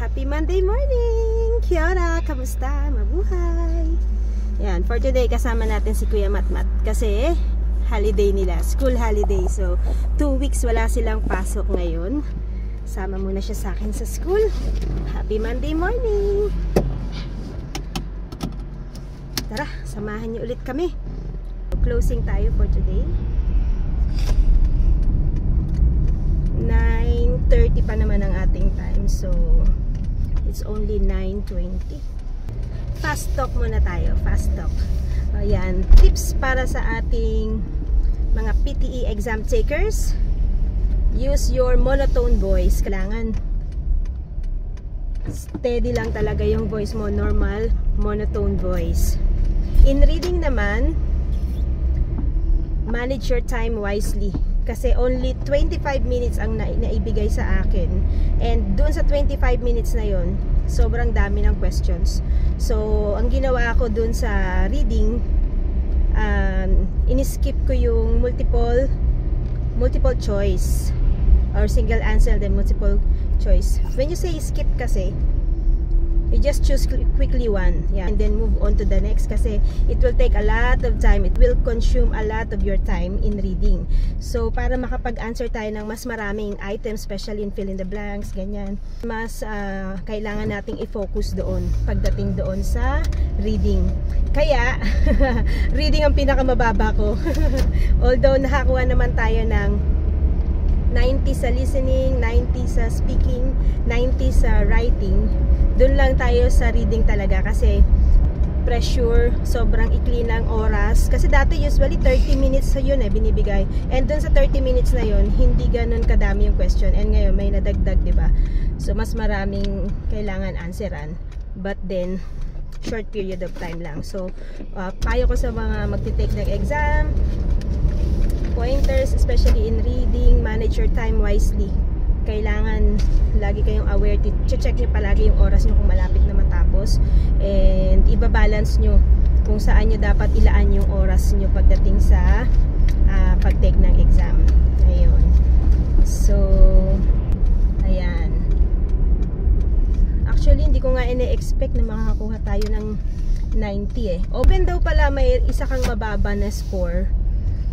Happy Monday morning! Kia ora! Kamusta? Mabuhay! Yan, for today kasama natin si Kuya Matmat kasi holiday nila, school holiday. So, 2 weeks wala silang pasok ngayon. Sama muna siya sa akin sa school. Happy Monday morning! Tara, samahan niyo ulit kami. Closing tayo for today. 9:30 pa naman ang ating time. So, it's only 9:20. Fast talk muna tayo. Fast talk. Ayan. Tips para sa ating mga PTE exam takers. Use your monotone voice. Kailangan steady lang talaga yung voice mo. Normal, monotone voice. In reading naman, manage your time wisely. Kasi only 25 minutes ang naibigay sa akin. And doon sa 25 minutes na yon, sobrang dami ng questions. So, ang ginawa ko doon sa reading, in-skip ko yung multiple choice or single answer then multiple choice. When you say skip kasi, you just choose quickly one, yeah, and then move on to the next kasi it will take a lot of time. It will consume a lot of your time in reading. So, para makapag-answer tayo ng mas maraming items, especially in fill in the blanks, ganyan, mas kailangan nating i-focus doon pagdating doon sa reading. Kaya, reading ang pinakamababa ko. Although, nakakuha naman tayo ng 90 sa listening, 90 sa speaking, 90 sa writing. Doon lang tayo sa reading talaga kasi pressure, sobrang ikli ng oras. Kasi dati usually 30 minutes yun binibigay. And doon sa 30 minutes na yun, hindi ganun kadami yung question. And ngayon may nadagdag, diba? So mas maraming kailangan answeran. But then, short period of time lang. So, payo ko sa mga magti-take ng exam, pointers, especially in reading, manage your time wisely. Kailangan lagi kayong aware, check nyo palagi yung oras nyo kung malapit na matapos, and ibabalance nyo kung saan nyo dapat ilaan yung oras nyo pagdating sa pag-take ng exam. Ayun. So, ayan. Actually, hindi ko nga ine-expect na makakakuha tayo ng 90 Open daw pala may isa kang mababa na score.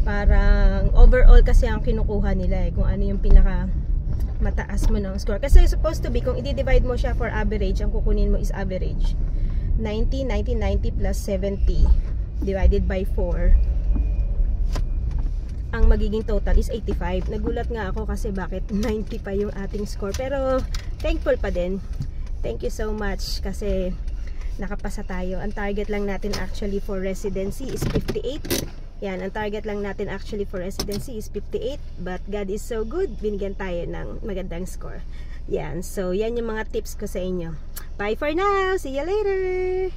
Parang overall kasi ang kinukuha nila kung ano yung pinaka mataas mo ng score. Kasi supposed to be, kung i-divide mo siya for average, ang kukunin mo is average. 90, 90, 90 plus 70 divided by 4. Ang magiging total is 85. Nagulat nga ako kasi bakit 90 pa yung ating score. Pero thankful pa din. Thank you so much kasi nakapasa tayo. Ang target lang natin actually for residency is 58. Yan, ang target lang natin actually for residency is 58. But God is so good, binigyan tayo ng magandang score. Yan, so yan yung mga tips ko sa inyo. Bye for now! See you later!